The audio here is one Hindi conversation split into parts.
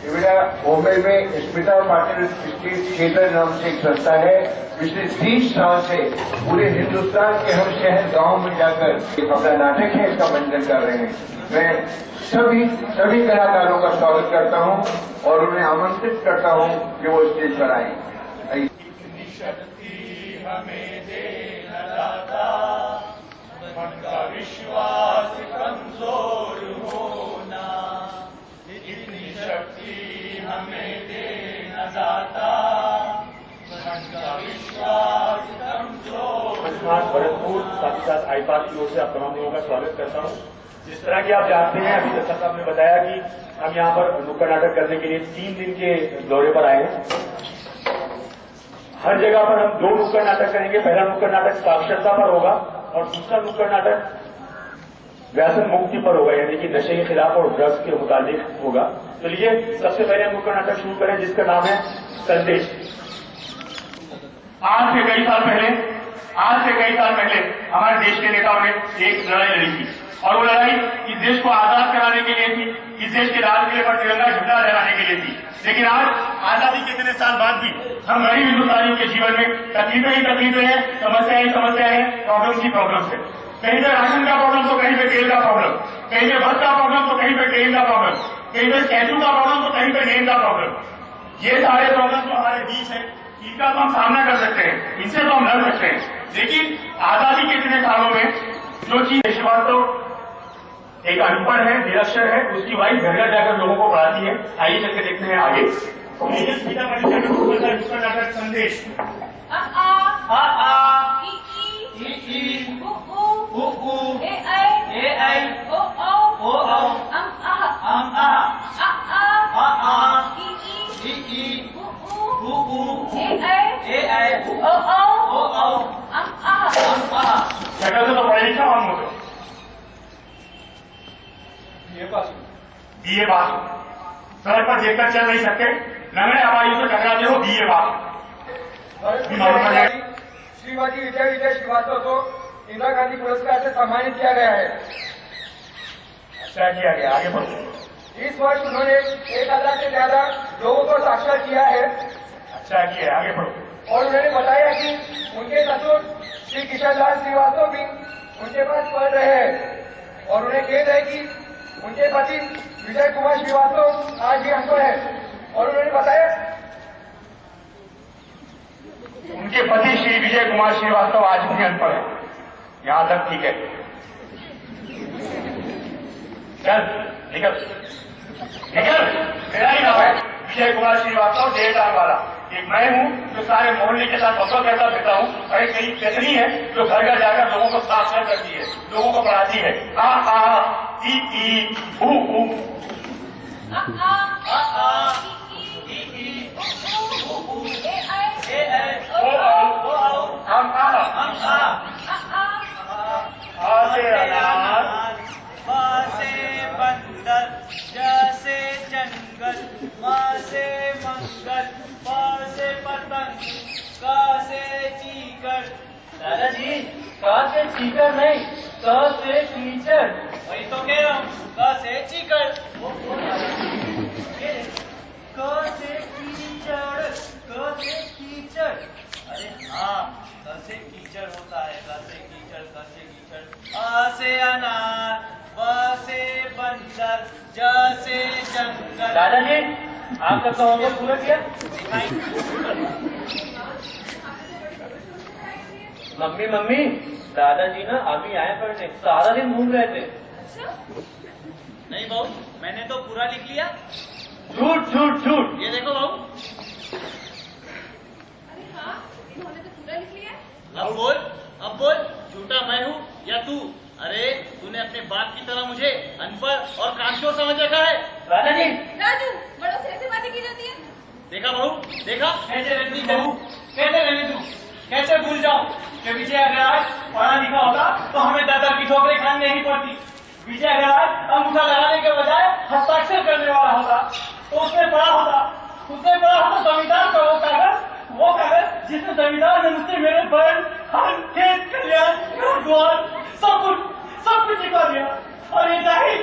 मेरा बॉम्बे में स्मिता पाटिल स्ट्रीट थिएटर नाम से एक संस्था है। पिछले 30 साल से पूरे हिंदुस्तान के हर शहर गांव में जाकर अपना नाटक है इसका मंचन कर रहे हैं। मैं सभी कलाकारों का स्वागत करता हूं और उन्हें आमंत्रित करता हूं कि वो स्टेज पर आए। विश्वास कमजोर होना, इतनी शक्ति हमें देना दाता, का विश्वास कमजोर। भरतपुर साथ ही साथ आईपास की ओर से आप तमाम लोगों का स्वागत करता हूं। जिस तरह की आप जानते हैं, अभी दर्शक साहब ने बताया कि हम यहाँ पर नुक्कड़ नाटक करने के लिए 3 दिन के दौरे पर आए हैं। हर जगह पर हम 2 नुक्कड़ नाटक करेंगे। पहला नुक्कड़ नाटक साक्षरता पर होगा और दूसरा नुक्कड़ नाटक व्यसन मुक्ति पर होगा, यानी कि नशे के खिलाफ और ड्रग्स के मुताबिक होगा। तो चलिए सबसे पहले हम नुक्कड़ नाटक शुरू करें जिसका नाम है संदेश। आज से कई साल पहले हमारे देश के नेताओं ने एक लड़ाई लड़ी थी और वो लड़ाई इस देश को आजाद कराने के लिए थी, इस देश के लाल किले पर तिरंगा झंडा लहराने के लिए थी। लेकिन आज आजादी के इतने साल बाद भी हम गरीब हिंदुस्तानियों के जीवन में तकलीफें ही तकलीफें हैं, समस्याएं ही समस्याएं हैं, प्रॉब्लम्स ही प्रॉब्लम्स है। कहीं पे राशन का प्रॉब्लम तो कहीं पे तेल का प्रॉब्लम, कहीं पे बस का प्रॉब्लम तो कहीं पे ट्रेन का प्रॉब्लम, कहीं पे स्टैचू का प्रॉब्लम तो कहीं पे नेम का प्रॉब्लम। ये सारे प्रॉब्लम जो हमारे बीच है इनका तो हम सामना कर सकते हैं, इनसे तो हम लड़ सकते हैं। लेकिन आजादी के इतने सालों में जो चीज श्रीवास्तव एक अनपढ़ है, निरक्षर है, उसकी वाइफ घर घर जाकर लोगों को पढ़ाती है। आइए चल के देखते हैं आगे। नाटक संदेश। शक्ल से तो पढ़े लिखा हम लोग बीए पास सड़क पर देखकर चल नहीं सकते, लंगड़े हवाई से टकराते हो बीए पास। श्रीमती विजय श्रीवास्तव को इंदिरा गांधी पुरस्कार से सम्मानित किया गया है। अच्छा किया गया, आगे बढ़ो। इस वर्ष उन्होंने 1000 से ज्यादा लोगों को साक्षर किया है। अच्छा किया, आगे बढ़ो। और उन्होंने बताया कि उनके ससुर श्री किशन लाल श्रीवास्तव भी उनके पास पढ़ रहे हैं और उन्हें खेद है कि उनके पति विजय कुमार श्रीवास्तव आज भी अनपढ़ है। और उन्होंने बताया उनके पति श्री विजय कुमार श्रीवास्तव आज भी अनपढ़ है। यहां तक ठीक है, चल निकल मेरा ही नाम है विजय कुमार श्रीवास्तव, डेढ़ वाला। एक मैं हूं जो सारे मोहल्ले के साथ बसों कहता फिरता हूं, और एक मेरी पेतनी है जो घर घर जाकर लोगों को साक्षर करती है, लोगों को पढ़ाती है। आ आ ई ई ऊ ऊ बंदर जैसे जंगल, माँ से मंगल, पार से पतंग, का से चीकर। दादाजी का से चीकर नहीं, का से कीचड़। वही तो कह रहा हूँ, का से चीकर, का से कीचड़, का से कीचड़। अरे हाँ, का से कीचड़ होता है, का से कीचड़, का से कीचड़। आ से अनार, ब से बंदर, ज से जंगल। दादाजी आपका तो होमवर्क पूरा किया? मम्मी दादाजी ना अभी आए पढ़ने, सारा दिन घूम रहे थे। नहीं बहू, मैंने तो पूरा लिख लिया। झूठ। ये देखो बहू। अरे हाँ, इन्होंने तो पूरा लिख लिया। अब बोल, झूठा मैं हूँ या तू? अरे तूने अपने बाप की तरह मुझे अनपढ़ और कामचोर समझ रखा है। दादाजी राजू, बड़ों से ऐसी बातें की जाती है। देखा बहू, देखा कैसे रहती बहू, कैसे रहने तू, कैसे भूल जाऊं कि विजय अगर आज पढ़ा लिखा होता तो हमें दादा की ठोकरें खानी नहीं पड़ती। विजय अगर आज अंगूठा लगाने के बजाय हस्ताक्षर करने वाला होता तो उसने पढ़ा होता जमींदार का वो कागज जिसमें जमींदार ने मुझसे मेरे बहन, हर खेत कल्याण, घर द्वार सब कुछ लिखा दिया। और ये जाहिर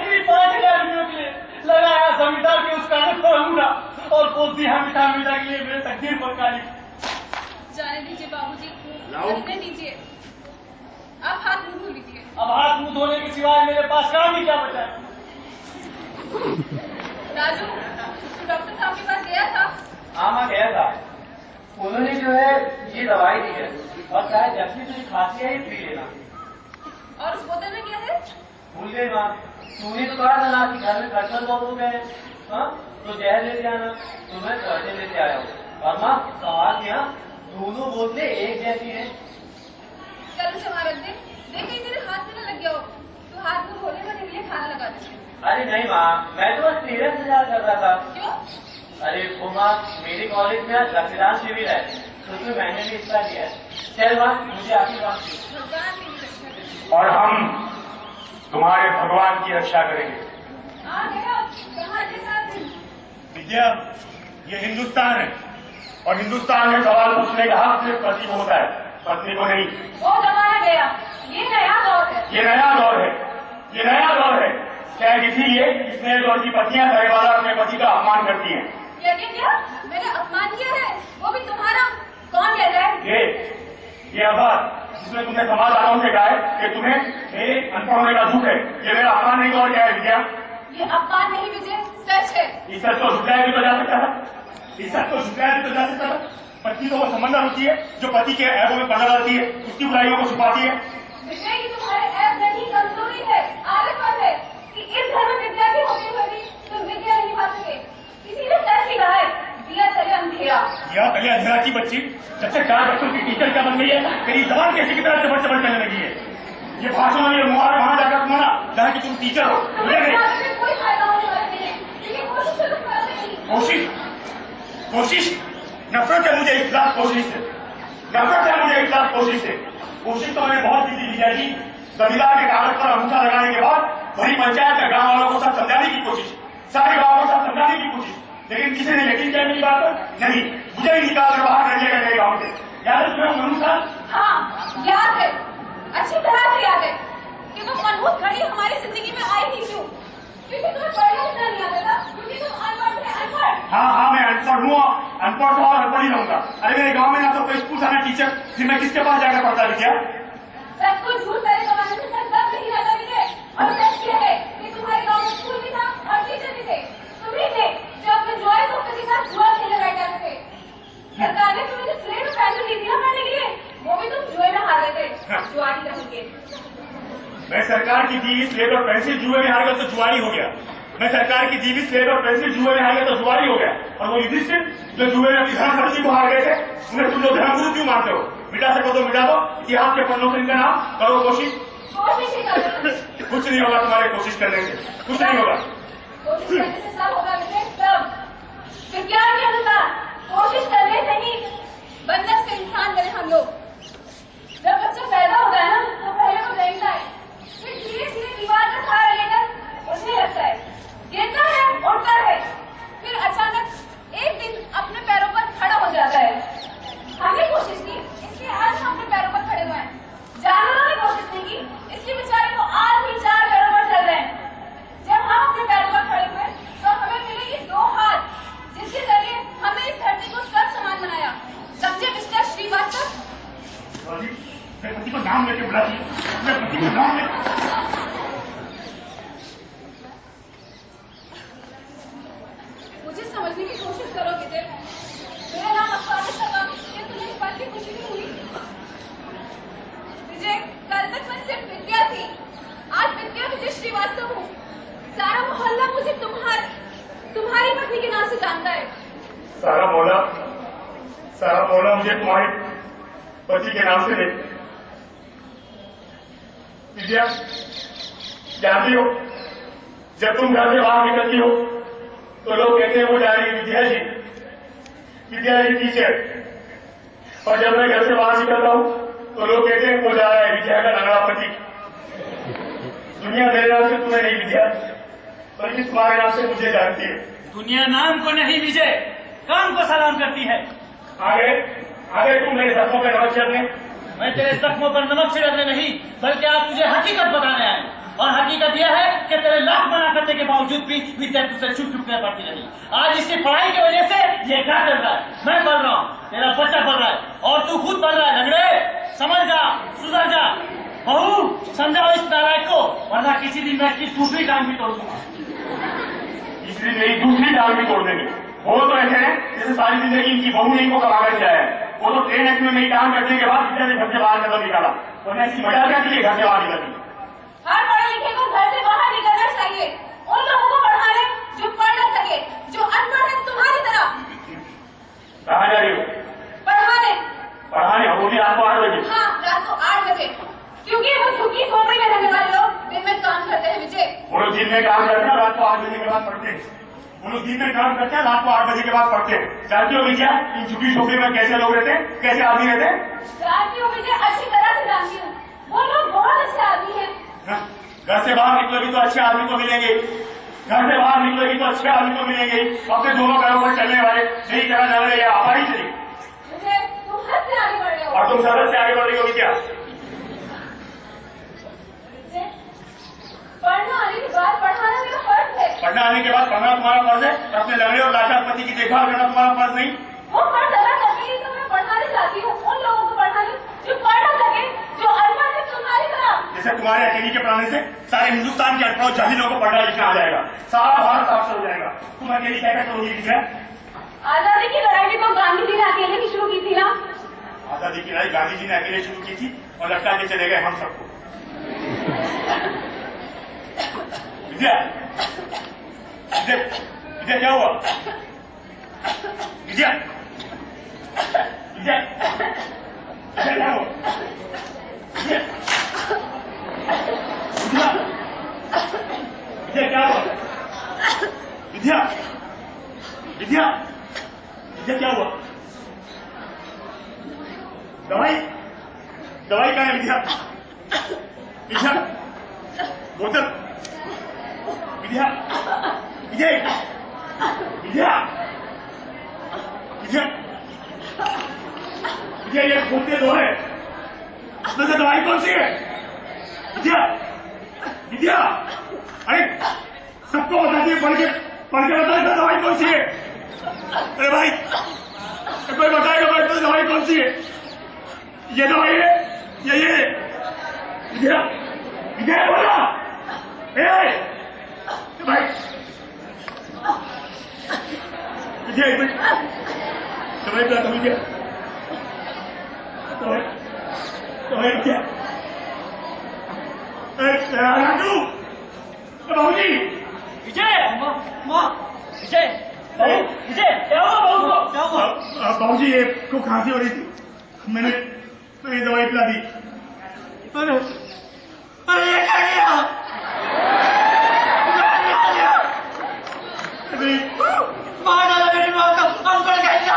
भी 5000 रुपयों के लिए लगाया जमींदार के उस हमेशा के लिए मेरे तकदीर पर काली। जाने दीजिए बाबूजी, रहने दीजिए। आप हाथ मुंह धो लीजिए। अब हाथ मुंह धोने के सिवाय मेरे पास काम ही क्या बचा है? राजू, तू डॉक्टर साहब के पास गया था? हाँ मैं गया था। उन्होंने जो है ये दवाई दी है और शायद जब भी तुझे खांसी है पी लेना। और उस बोतल में क्या है? भूल गई माँ, तूने तो कहा था ना कि घर में खर्चल बहुत हो गए। हाँ तो जहर लेते आना, तुम्हें पौधे लेते आया हूँ। और माँ सवाल किया, दोनों बोतलें एक जैसी हैं। चल उसे वहाँ रख दे। देख कहीं तेरे हाथ में न लग गया हो। तू हाथ मुंह धोने का लिए खाना लगा दे। अरे नहीं माँ, मैं तो बस तेरा इंतजार कर रहा था। क्यों? अरे वो माँ, मेरे कॉलेज में आज रक्तदान शिविर है, उसमें मैंने भी हिस्सा लिया है। चल माँ, मुझे आपकी बात की। भगवान तेरी रक्षा करे। और हम तुम्हारे भगवान की रक्षा करेंगे। आ गया, कहाँ के साथ? विद्या, ये हिंदुस्तान है और हिंदुस्तान में सवाल पूछने का हक सिर्फ पति को होता है, पत्नी को नहीं। वो जमाना गया, ये नया दौर है। ये नया दौर है, ये नया दौर है। शायद इसीलिए इस नए दौर की पत्नियां साहिबाला अपने पति का अपमान करती हैं। क्या मैंने अपमान किया है? वो भी तुम्हारा? कौन कहता है? ये अखबार जिसमें तुमने समाजदारों से कहा है कि तुम्हें मेरे अनपढ़ होने का दुख है, ये मेरा अपमान नहीं और क्या है विद्या? ये अपमान नहीं विजय, सच है। इस सच को झुटलाया भी तो जा सकता था, इस सच को झुटलाया भी तो जा सकता था। पत्नी तो वो समंदर होती है जो पति के ऐबों में पर्दा डालती है, उसकी बुराइयों को छुपाती है। विजय की तुम्हारे ऐप नहीं, कमजोरी है, आलसपन है कि इस घर में विद्यार्थी होते हुए भी तुम विद्या नहीं पा सके। इसीलिए सच ही कहा है, दिया तले अंधेरा। दिया तले अंधेरा की बच्ची जब से 4 बच्चों की टीचर क्या बन गई है, मेरी जबान कैसी की तरह चबड़ चबड़ चलने लगी है। ये भाषण ये मुहावरा वहां जाकर तुम्हारा जहाँ की तुम टीचर हो। कोई फायदा होने वाला नहीं है, लेकिन कोशिश तो तुम करोगे नहीं। कोशिश नफरत है मुझे इस खिलाफ कोशिश से, नफरत है मुझे इस खिलाफ कोशिश से। कोशिश तो मैंने बहुत की थी विजय जी। संविधान के कागज पर अंगूठा लगाने के बाद बड़ी पंचायत में गांव वालों को सब समझाने की कोशिश, सारे गांव को सब समझाने की कोशिश, लेकिन किसी ने यकीन किया मेरी बात पर? नहीं, मुझे ही निकाल कर बाहर कर दिया मेरे गाँव से। याद है तुम्हें मनु साहब? हाँ याद है, अच्छी तरह से याद है कि वो मनहूस घड़ी हमारी जिंदगी में आई ही क्यों? क्योंकि तुम्हें पढ़ना लिखना नहीं आता था, क्योंकि तुम अनपढ़ थे। अनपढ़? हाँ मैं अनपढ़ हूँ, अनपढ़ तो और अनपढ़ ही रहूंगा। अरे मेरे गाँव में ना तो कोई स्कूल था ना टीचर, फिर मैं किसके पास जाकर पढ़ता विद्या? सच को झूठ करे जमाने में सच बात नहीं रहता विजय। और सच ये है कि तुम्हारे गाँव में स्कूल भी था और टीचर भी थे। तुम ही थे जो अपने जुआरी दोस्तों के साथ जुआ खेलने बैठ जाते थे। सरकार ने तुम्हें जो स्लेट और पेंसिल दी थी ना पढ़ने के लिए, वो भी तुम जुए में हार गए थे, जुआरी रह के। मैं सरकार की दी स्लेट और पेंसिल जुए में हार गया तो जुआरी हो गया। मैं सरकार की दी स्लेट और पेंसिल जुए में हार गया तो जुआरी हो गया। और वो युधिष्ठिर जो जुए में धर्मपति को हार गए थे, उन्हें तुम लोग धर्मगुरु क्यों मानते हो? मिटा सको तो मिटा दो, इतिहास के पन्नों से इनका नाम करो कोशिश। कोशिश ही करो। कुछ नहीं होगा तुम्हारे कोशिश करने से, कुछ नहीं होगा। कोशिश करने से सब होगा विजय, सब। विज्ञान के अनुसार कोशिश करने से ही बनने से इंसान बने हम लोग। जब बच्चा पैदा होता है ना, तो पहले वो देखता है, फिर धीरे धीरे दीवार का सहारा लेकर उठने लगता है, गिरता है, उठता है, फिर अचानक एक दिन अपने पैरों पर खड़ा हो जाता है। हमने कोशिश की, इसलिए आज हम अपने पैरों पर खड़े हुए हैं। जानवरों ने कोशिश नहीं की, इसलिए बेचारे को आज भी 4 पैरों पर चल रहे हैं। जब हम अपने पैरों पर खड़े हुए तो हमें मिले ये 2 हाथ, जिसके जरिए हमने इस धरती को स्वर्ग समान बनाया। समझे मिस्टर श्रीवास्तव? मैं पति को नाम लेके बुलाती हूँ, मैं पति को नाम लेके। मुझे समझने की कोशिश करो विजय। मेरा नाम अफसाने सका, ये तुम्हें इस बात की खुशी नहीं हुई? विजय, कल तक मैं सिर्फ विद्या थी, आज विद्या विजय श्रीवास्तव हूँ। सारा मोहल्ला मुझे तुम्हारी पत्नी के नाम से जानता है। सारा मोहल्ला मुझे तुम्हारे पति के नाम से नहीं। विद्या, जानती हो, जब तुम घर से बाहर निकलती हो तो लोग कहते हैं वो जा रही विद्या जी टीचर। और जब मैं घर से बाहर निकलता हूँ तो लोग कहते हैं वो जा रहा है विद्या का लंगड़ा पति। दुनिया मेरे नाम से तुम्हें नहीं विद्या, बल्कि तुम्हारे नाम से मुझे जानती है। दुनिया नाम को नहीं विजय, काम को सलाम करती है। आगे तुम मेरे जख्मों पर नमक छिड़कने? मैं तेरे जख्मों पर नमक छिड़कने नहीं, बल्कि आप मुझे हकीकत बताने आए। और हकीकत यह है कि तेरे लाख मना करने के बावजूद भी विद्या तुझसे छुप छुप कर पढ़ती रही। आज इसकी पढ़ाई की वजह से ये क्या कर रहा है, मैं पढ़ रहा हूँ, तेरा बच्चा पढ़ रहा है और तू खुद पढ़ रहा है। लंगड़े समझ जा, सुधर जा। बहू समझाओ इस नालायक को, वरना किसी दिन मैं इसकी दूसरी टांग भी तोड़ दूंगा। इसलिए मेरी दूसरी टांग भी तोड़ देंगे। वो तो ऐसे है जैसे सारी जिंदगी इनकी बहू ने इनको कमा कर दिया है। वो तो ट्रेन एक्ट में मेरी टांग कटने के बाद विद्या ने घर से बाहर कदम निकाला, और ऐसी मजा क्या के लिए घर से बाहर निकलती। हर पढ़े लिखे को घर से बाहर निकलना चाहिए। उन लोगों को पढ़ाने जो पढ़ न सके, जो अनपढ़ है तुम्हारी तरह। कहाँ जा रही हो? पढ़ाने। पढ़ाने? और वो भी रात को 8 बजे? हाँ, रात को 8 बजे, क्योंकि वो झुग्गी झोपड़ी में रहने वाले लोग दिन में काम करते हैं। विजय, वो लोग दिन में काम करते हैं, रात को 8 बजे के बाद पढ़ते हैं। वो लोग दिन में काम करते हैं, रात को 8 बजे के बाद पढ़ते हैं। जानती हो विजया इन झुग्गी झोपड़ी में कैसे लोग रहते हैं, कैसे आदमी रहते हैं? जानती हूँ विजय, अच्छी तरह से जानती हूँ। वो लोग बहुत अच्छे आदमी हैं। घर से बाहर निकलोगी तो अच्छे आदमी को मिलेंगे, घर से बाहर निकलोगी तो अच्छे आदमी को मिलेंगे। अपने दोनों पैरों पर चलने वाले, सही तरह चल रहे, आवाज चली। तुम हद से आगे बढ़ रहे हो। और तुम सरहद से आगे बढ़ रही हो क्या? पढ़ना आने के बाद पढ़ाना मेरा फर्ज है। पढ़ना आने के बाद पढ़ना तुम्हारा फर्ज है, अपने लंगड़े और लाचार पति की देखभाल करना तुम्हारा फर्ज नहीं। वो फर्ज अदा करके ही तो मैं पढ़ाने चाहती हूँ। उन लोगों को पढ़ाने जो पढ़ न सके, जो अनपढ़ है तुम्हारी तरह। जैसे तुम्हारे अकेली के पढ़ाने से सारे हिंदुस्तान के अनपढ़ जाहिलों को पढ़ना लिखना आ जाएगा, सारा भारत साक्षर हो जाएगा। तुम अकेली क्या करोगी? आजादी की लड़ाई भी तो गांधी जी ने अकेले की शुरू की थी ना। आजादी की लड़ाई गांधी जी ने अकेले शुरू की थी और लटका के चले गए हम सबको। विजय, विजय, विजय क्या हुआ? विजय, विजय, विजय क्या हुआ? विजय, विजय, विजय क्या हुआ? विजय, विजय, विजय क्या हुआ? दवाई, दवाई कहाँ है विजय? विजय, बोतल, विजय, विजय, विजय, विजय, विजय ये बोतल दो है, उसमें से दवाई कौन सी है? विजय, विजय, अरे सबको बता दिए, पढ़ के बता दवाई कौन सी है? अरे भाई कोई बताएगा भाई तो दवाई कौन सी है? ये दवाई है, ये विजय, विजय बोला भाई, विजय दवाई पिला तो विजय, दवाई क्या? राजू, बाबू जी, विजय, माँ, विजय, विजय क्या हुआ बहू को? क्या हुआ? बाबू जी ये को खांसी हो रही थी, मैंने दवाई पिला दी। अरे अरे ये क्या किया? मार डाला मेरी माँ को, अंकल कैसा?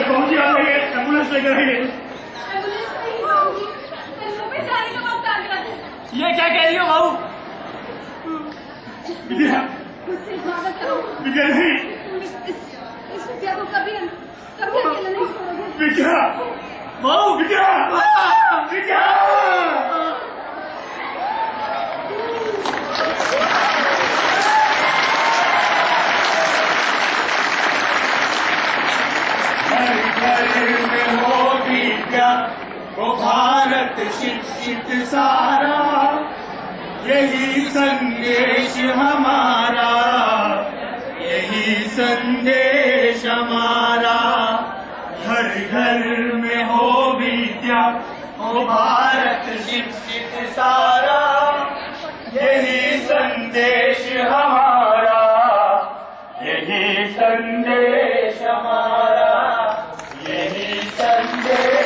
बाबू जी आ जाइए, एम्बुलेंस लेकर आइए। एम्बुलेंस नहीं आऊंगी, मैं जाने का वक्त आ गया है। ये क्या कह रही हो बहू? विजय, मुझसे इबादत करो। विजय नहीं, इस विद्या को कभी अकेले नहीं छोड़ोगे। विजय, बहू, विजय, विजय। में हो विद्या वो भारत शिक्षित सारा, यही संदेश हमारा, यही संदेश हमारा। हर घर में हो विद्या वो भारत शिक्षित सारा, यही संदेश हमारा, यही संदेश हमारा, यही संदेश